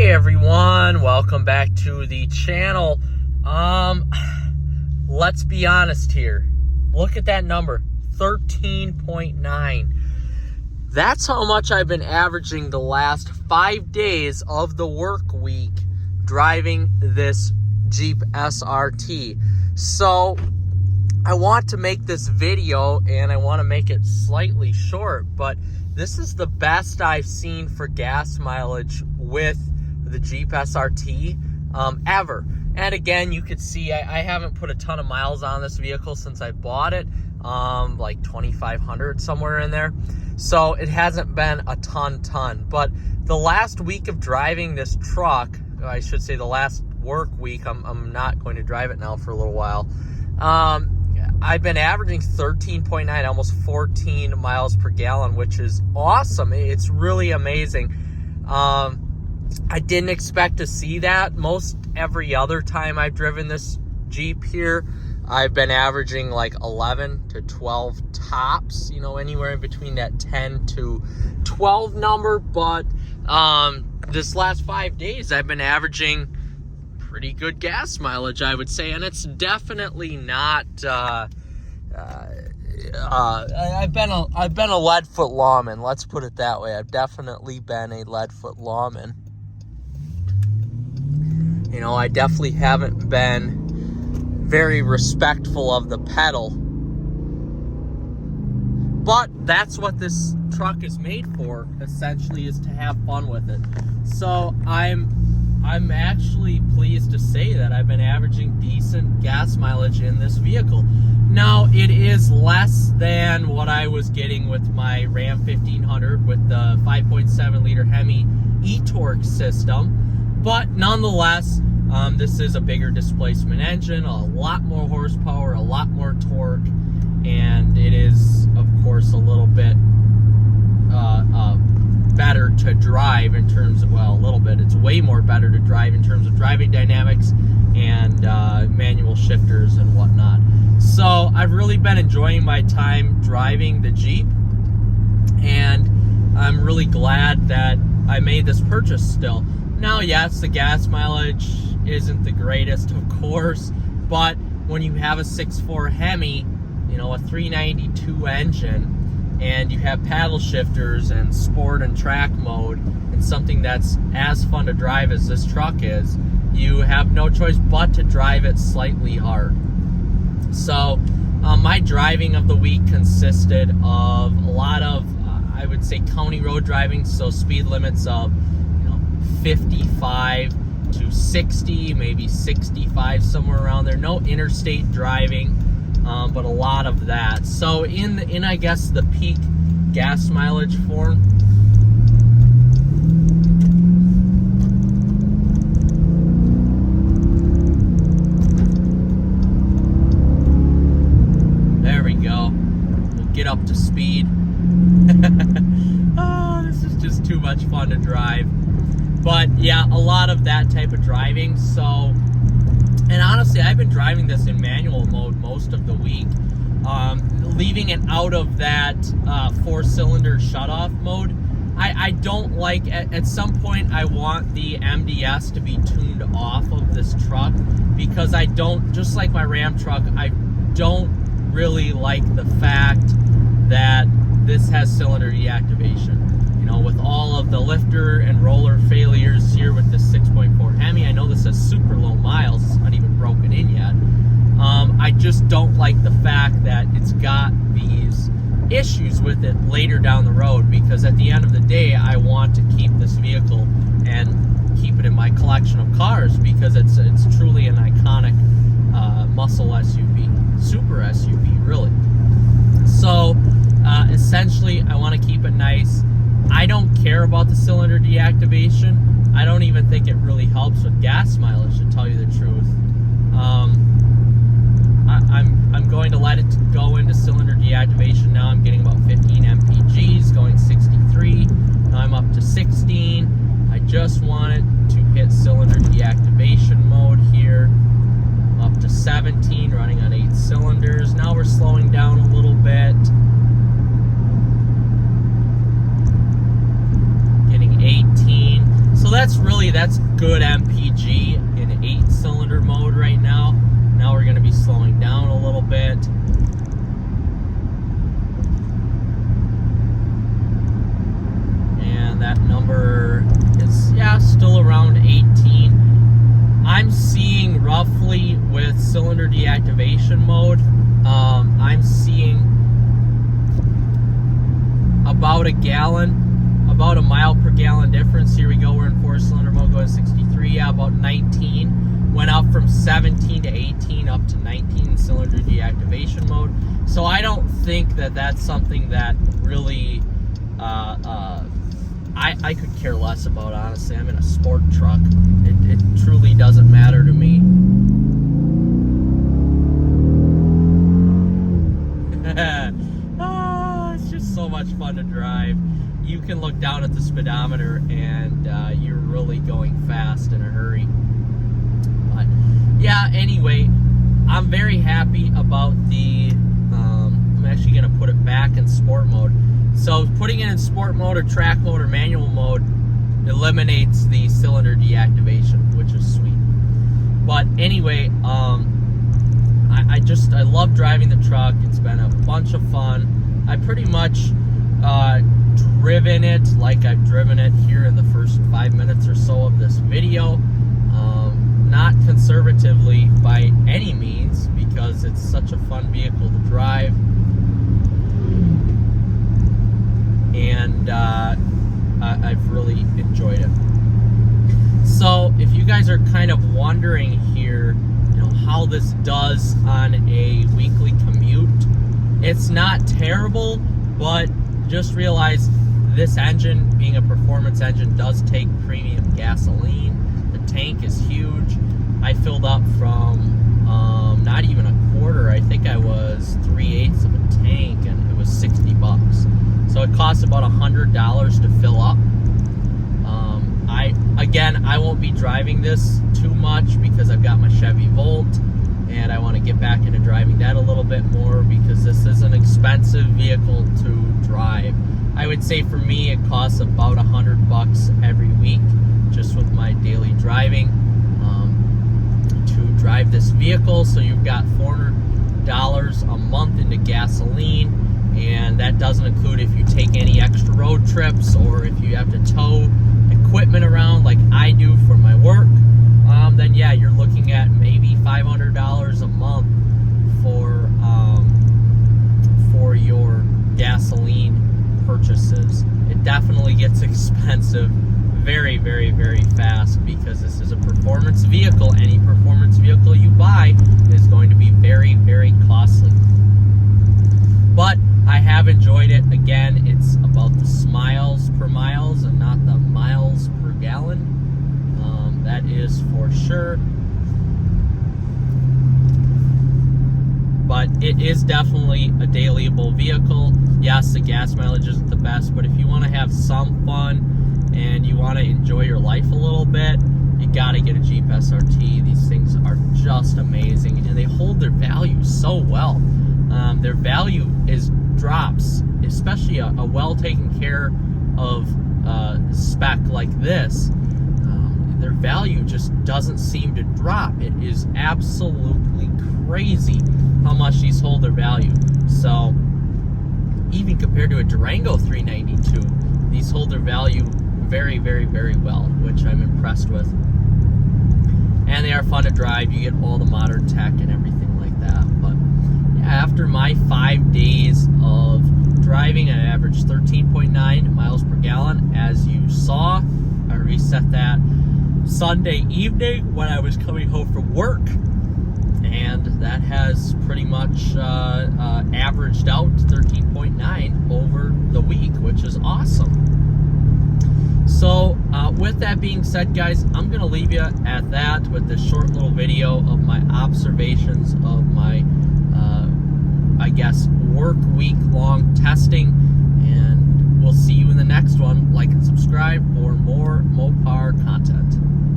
Hey everyone, welcome back to the channel. Let's be honest here. Look at that number, 13.9. That's how much I've been averaging the last 5 days of the work week driving this Jeep SRT. So I want to make this video and I want to make it slightly short, but this is the best I've seen for gas mileage with the Jeep SRT ever. And again, you could see I haven't put a ton of miles on this vehicle since I bought it, like 2,500 somewhere in there. So it hasn't been a ton, but the last week of driving this truck, I should say the last work week, I'm not going to drive it now for a little while. I've been averaging 13.9, almost 14 miles per gallon, which is awesome. It's really amazing. I didn't expect to see that. Most every other time I've driven this Jeep here, I've been averaging like 11 to 12 tops, you know, anywhere in between that 10 to 12 number. But this last 5 days, I've been averaging pretty good gas mileage, I would say, and it's definitely not. I've been a lead foot lawman. Let's put it that way. I've definitely been a lead foot lawman. You know, I definitely haven't been very respectful of the pedal. But that's what this truck is made for, essentially, is to have fun with it. So I'm actually pleased to say that I've been averaging decent gas mileage in this vehicle. Now, it is less than what I was getting with my Ram 1500 with the 5.7 liter Hemi e-torque system. But nonetheless, this is a bigger displacement engine, a lot more horsepower, a lot more torque, and it is, of course, a little bit better to drive in terms of, well, a little bit. It's way more better to drive in terms of driving dynamics and manual shifters and whatnot. So I've really been enjoying my time driving the Jeep, and I'm really glad that I made this purchase still. Now, yes, the gas mileage isn't the greatest, of course, but when you have a 6.4 Hemi, you know, a 392 engine, and you have paddle shifters and sport and track mode, and something that's as fun to drive as this truck is, you have no choice but to drive it slightly hard. So my driving of the week consisted of a lot of, I would say, county road driving, so speed limits of 55 to 60, maybe 65, somewhere around there. No interstate driving, but a lot of that. So in I guess the peak gas mileage form, there we go. We'll get up to speed. Oh, this is just too much fun to drive. But yeah, a lot of that type of driving. So, and honestly, I've been driving this in manual mode most of the week, leaving it out of that 4-cylinder shutoff mode. I don't like, at some point I want the MDS to be tuned off of this truck, because I don't, just like my Ram truck, I don't really like the fact that this has cylinder deactivation. You know, with all of the lifter and roller failures here with the 6.4 Hemi, I know this has super low miles, it's not even broken in yet. I just don't like the fact that it's got these issues with it later down the road, because at the end of the day, I want to keep this vehicle and keep it in my collection of cars, because it's truly an iconic muscle SUV, super SUV, really. So essentially, I want to keep it nice. I don't care about the cylinder deactivation. I don't even think it really helps with gas mileage, to tell you the truth. I'm going to let it go into cylinder deactivation now. I'm getting about 15 mpgs, going 63. Now I'm up to 16. I just want it to hit cylinder deactivation mode here. I'm up to 17, running on 8 cylinders. Now we're slowing down a little bit. Getting 18. So that's really that's good MPG in 8-cylinder mode right now. Now we're going to be slowing down a little bit. And that number is, yeah, still around 18. I'm seeing roughly with cylinder deactivation mode, I'm seeing about a gallon, about a mile per gallon difference. Here we go, we're in 4-cylinder mode, going 63, yeah, about 19. Went up from 17 to 18 up to 19 in cylinder deactivation mode. So I don't think that that's something that really I could care less about, honestly. I'm in a sport truck. It truly doesn't matter to me. It's just so much fun to drive. You can look down at the speedometer and you're really going fast in a hurry. But yeah, anyway, I'm very happy about the, I'm actually going to put it back in sport mode. So putting it in sport mode or track mode or manual mode eliminates the cylinder deactivation, which is sweet. But anyway, I love driving the truck. It's been a bunch of fun. I pretty much driven it like I've driven it here in the first 5 minutes or so of this video. Not conservatively by any means, because it's such a fun vehicle to drive. And I've really enjoyed it. So if you guys are kind of wondering here, you know, how this does on a weekly commute, it's not terrible, but just realize this engine, being a performance engine, does take premium gasoline. The tank is huge. I filled up from not even a quarter. I think I was 3/8 of a tank, and it was $60. So it costs about $100 to fill up. I won't be driving this too much because I've got my Chevy Volt, and I want to get back into driving that a little bit more because this is an expensive vehicle to drive. I would say for me it costs about $100 every week just with my daily driving to drive this vehicle. So you've got $400 a month into gasoline, and that doesn't include if you take any extra road trips or if you have to tow equipment around like I do for my work. Then yeah, you're looking at maybe $500 a month for your gasoline purchases. It definitely gets expensive very, very, very fast because this is a performance vehicle. Any performance vehicle you buy is going to be very, very costly. But I have enjoyed it. Again, it's about the miles per miles and not the miles per gallon. That is for sure. But it is definitely a dailyable vehicle. Yes, the gas mileage isn't the best, but if you want to have some fun and you want to enjoy your life a little bit, you got to get a Jeep SRT. These things are just amazing, and they hold their value so well. Their value drops, especially a well taken care of spec like this. Their value just doesn't seem to drop. It is absolutely crazy how much these hold their value. So even compared to a Durango 392, these hold their value very, very, very well, which I'm impressed with. And they are fun to drive. You get all the modern tech and everything like that. But yeah, after my 5 days of driving, I averaged 13.9 miles per gallon. As you saw, I reset that Sunday evening when I was coming home from work, and that has pretty much averaged out 13.9 over the week, which is awesome. So with that being said, guys, I'm going to leave you at that with this short little video of my observations of my I guess work week long testing, and we'll see you in the next one. Like and subscribe for more Mopar content.